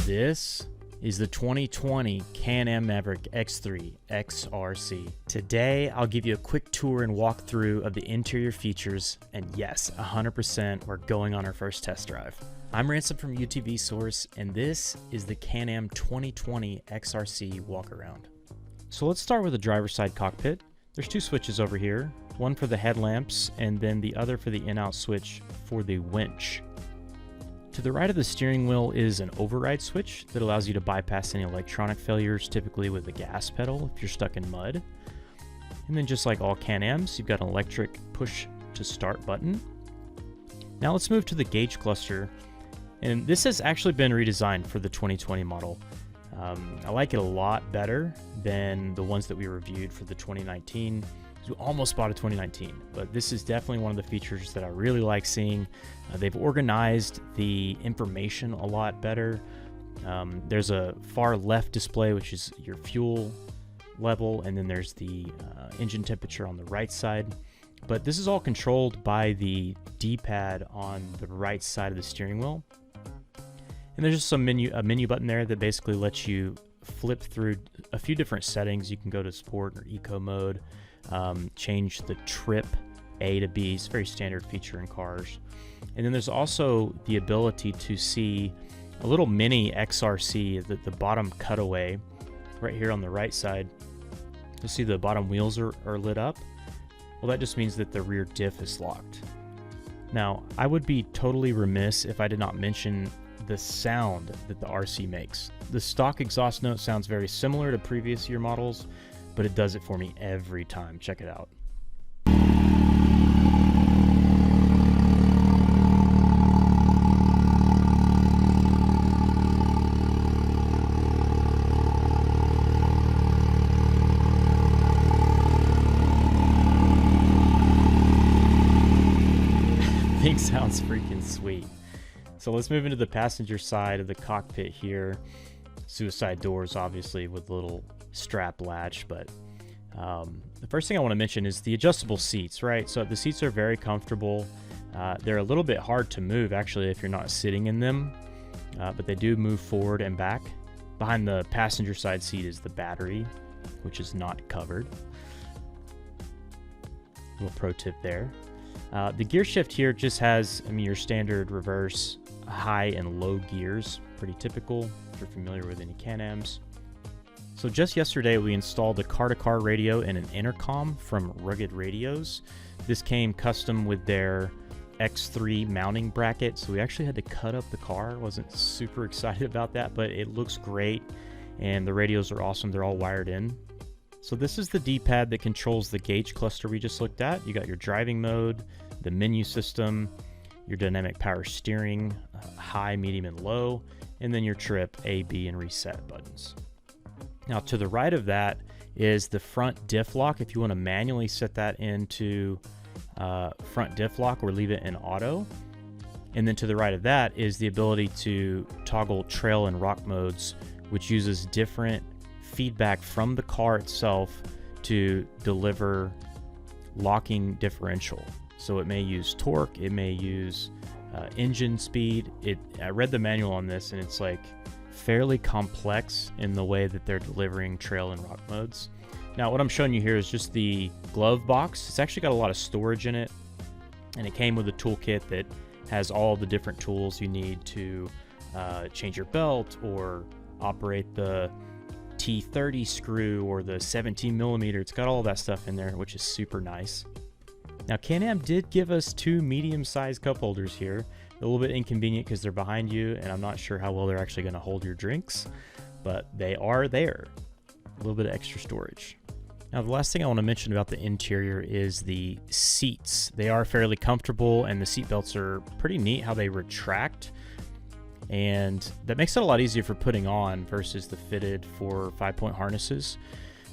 This is the 2020 Can-Am Maverick X3 XRC. Today, I'll give you a quick tour and walkthrough of the interior features, and yes, 100% we're going on our first test drive. I'm Ransom from UTV Source, and this is the Can-Am 2020 XRC walkaround. So let's start with the driver's side cockpit. There's two switches over here, one for the headlamps, and then the other for the in-out switch for the winch. To the right of the steering wheel is an override switch that allows you to bypass any electronic failures, typically with the gas pedal if you're stuck in mud. And then just like all Can-Ams, you've got an electric push to start button. Now let's move to the gauge cluster. And this has actually been redesigned for the 2020 model. I like it a lot better than the ones that we reviewed for the 2019. We almost bought a 2019, but this is definitely one of the features that I really like seeing. They've organized the information a lot better. There's a far left display, which is your fuel level, and then there's the engine temperature on the right side. But this is all controlled by the D-pad on the right side of the steering wheel. And there's just a menu button there that basically lets you flip through a few different settings. You can go to sport or eco mode. Change the trip A to B. It's a very standard feature in cars. And then there's also the ability to see a little mini XRC, the bottom cutaway right here on the right side. You'll see the bottom wheels are lit up. Well, that just means that the rear diff is locked. Now, I would be totally remiss if I did not mention the sound that the RC makes. The stock exhaust note sounds very similar to previous year models, but it does it for me every time. Check it out. Thing sounds freaking sweet. So let's move into the passenger side of the cockpit here. Suicide doors, obviously, with a little strap latch, but the first thing I want to mention is the adjustable seats, right? So the seats are very comfortable. They're a little bit hard to move, actually, if you're not sitting in them, but they do move forward and back. Behind the passenger side seat is the battery, which is not covered. Little pro tip there. The gear shift here just has, your standard reverse, high and low gears, pretty typical if you're familiar with any Can-Ams. So just yesterday we installed a car-to-car radio and an intercom from Rugged Radios. This came custom with their X3 mounting bracket, so we actually had to cut up the car. Wasn't super excited about that, but it looks great, and the radios are awesome. They're all wired in. So this is the D-pad that controls the gauge cluster we just looked at. You got your driving mode, the menu system, your dynamic power steering, high, medium, and low, and then your trip, A, B, and reset buttons. Now to the right of that is the front diff lock. If you want to manually set that into front diff lock or leave it in auto. And then to the right of that is the ability to toggle trail and rock modes, which uses different feedback from the car itself to deliver locking differential. So it may use torque, it may use engine speed. I read the manual on this, and it's like fairly complex in the way that they're delivering trail and rock modes. Now what I'm showing you here is just the glove box. It's actually got a lot of storage in it, and it came with a toolkit that has all the different tools you need to change your belt or operate the T30 screw or the 17 millimeter. It's got all that stuff in there, which is super nice. Now Can-Am did give us two medium-sized cup holders here. A little bit inconvenient because they're behind you, and I'm not sure how well they're actually going to hold your drinks, but they are there. A little bit of extra storage. Now, the last thing I want to mention about the interior is the seats. They are fairly comfortable, and the seat belts are pretty neat how they retract. And that makes it a lot easier for putting on versus the fitted 4 or 5-point harnesses.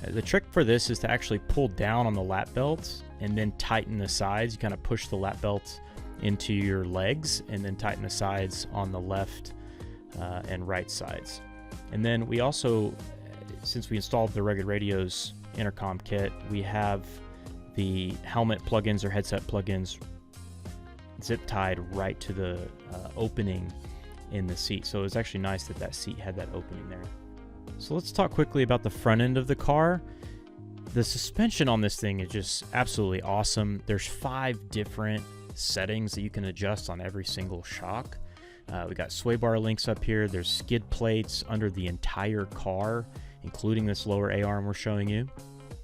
The trick for this is to actually pull down on the lap belt and then tighten the sides. You kind of push the lap belt into your legs and then tighten the sides on the left and right sides. And then we also, since we installed the Rugged Radio's intercom kit, we have the helmet plugins or headset plugins zip tied right to the opening in the seat. So it was actually nice that that seat had that opening there. So let's talk quickly about the front end of the car. The suspension on this thing is just absolutely awesome. There's 5 different settings that you can adjust on every single shock. We got sway bar links up here. There's skid plates under the entire car, including this lower A-arm we're showing you.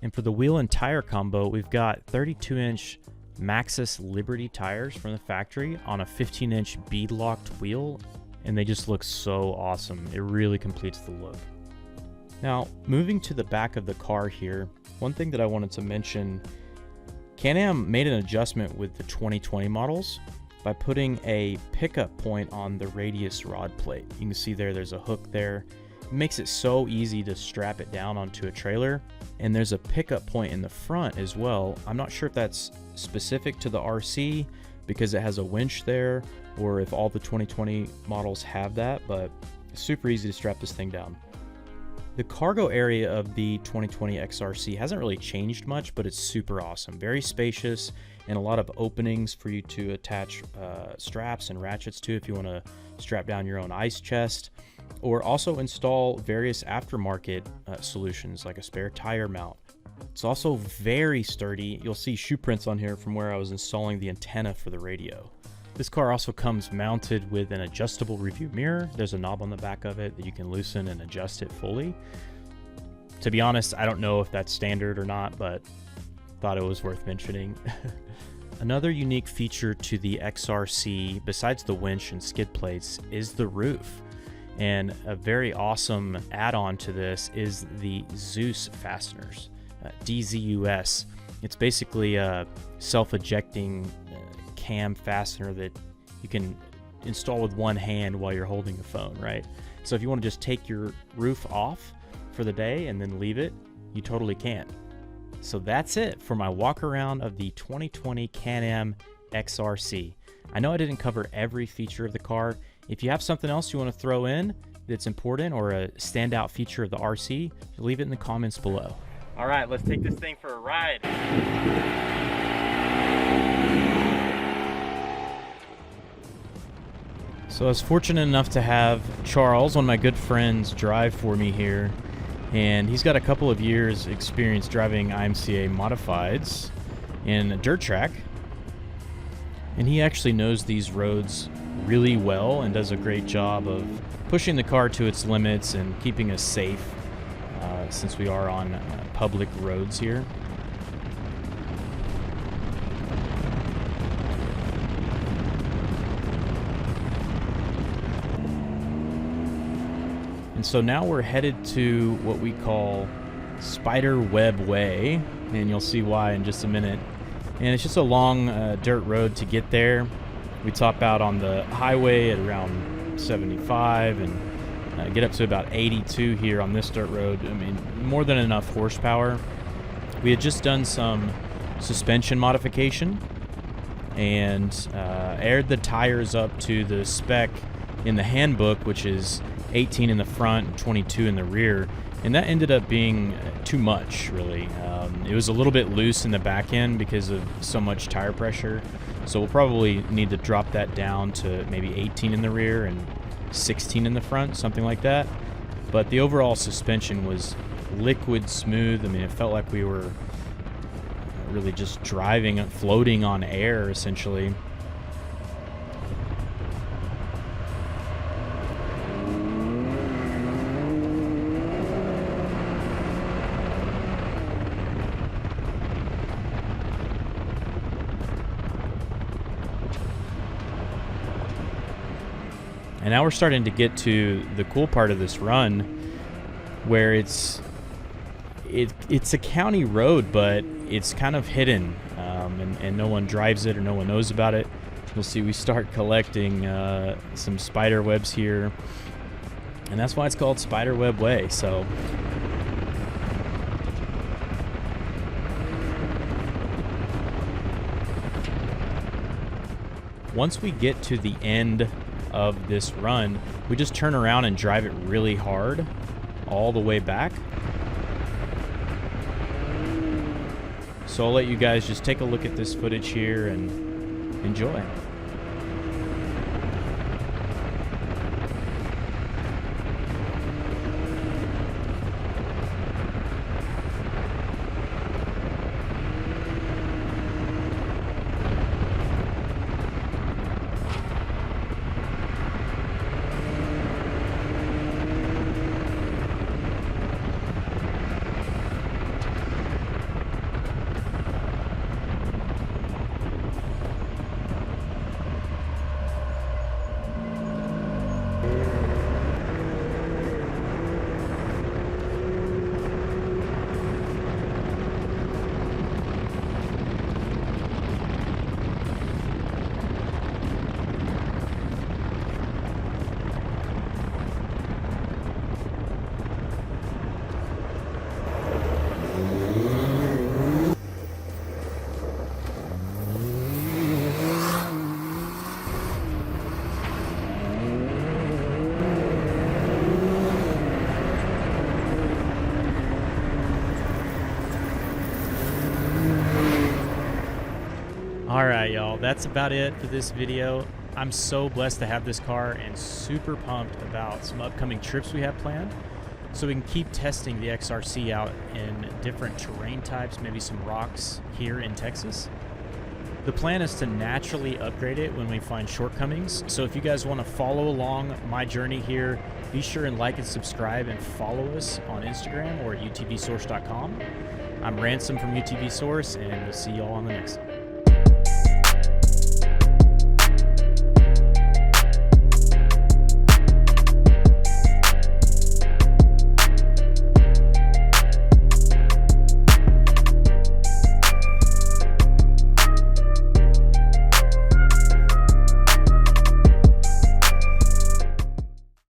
And for the wheel and tire combo, we've got 32-inch Maxxis Liberty tires from the factory on a 15-inch bead-locked wheel, and they just look so awesome. It really completes the look. Now, moving to the back of the car here, one thing that I wanted to mention, Can-Am made an adjustment with the 2020 models by putting a pickup point on the radius rod plate. You can see there's a hook there. It makes it so easy to strap it down onto a trailer. And there's a pickup point in the front as well. I'm not sure if that's specific to the RC because it has a winch there, or if all the 2020 models have that, but it's super easy to strap this thing down. The cargo area of the 2020 XRC hasn't really changed much, but it's super awesome. Very spacious and a lot of openings for you to attach straps and ratchets to if you want to strap down your own ice chest, or also install various aftermarket solutions like a spare tire mount. It's also very sturdy. You'll see shoe prints on here from where I was installing the antenna for the radio. This car also comes mounted with an adjustable rearview mirror. There's a knob on the back of it that you can loosen and adjust it fully. To be honest, I don't know if that's standard or not, but thought it was worth mentioning. Another unique feature to the XRC, besides the winch and skid plates, is the roof. And a very awesome add-on to this is the Zeus fasteners, DZUS. It's basically a self-ejecting cam fastener that you can install with one hand while you're holding the phone, right? So if you want to just take your roof off for the day and then leave it, you totally can. So that's it for my walk around of the 2020 Can-Am XRC. I know I didn't cover every feature of the car. If you have something else you want to throw in that's important or a standout feature of the RC, leave it in the comments below. All right, let's take this thing for a ride. So I was fortunate enough to have Charles, one of my good friends, drive for me here. And he's got a couple of years experience driving IMCA modifieds in a dirt track. And he actually knows these roads really well and does a great job of pushing the car to its limits and keeping us safe since we are on public roads here. And so now we're headed to what we call Spider Web Way, and you'll see why in just a minute. And it's just a long dirt road to get there. We top out on the highway at around 75 and get up to about 82 here on this dirt road. I mean, more than enough horsepower. We had just done some suspension modification and aired the tires up to the spec in the handbook, which is 18 in the front and 22 in the rear, and that ended up being too much, really. It was a little bit loose in the back end because of so much tire pressure, so we'll probably need to drop that down to maybe 18 in the rear and 16 in the front, something like that. But the overall suspension was liquid smooth. I mean, it felt like we were really just driving, floating on air, essentially. And now we're starting to get to the cool part of this run, where it's it's a county road, but it's kind of hidden, and no one drives it or no one knows about it. You'll see we start collecting some spider webs here, and that's why it's called Spiderweb Way. So once we get to the end of this run, we just turn around and drive it really hard all the way back. So I'll let you guys just take a look at this footage here and enjoy. Alright, y'all, that's about it for this video. I'm so blessed to have this car and super pumped about some upcoming trips we have planned, so we can keep testing the XRC out in different terrain types, maybe some rocks here in Texas. The plan is to naturally upgrade it when we find shortcomings, so if you guys want to follow along my journey here, be sure and like and subscribe and follow us on Instagram or at utvsource.com. I'm Ransom from UTV Source, and we'll see y'all on the next one.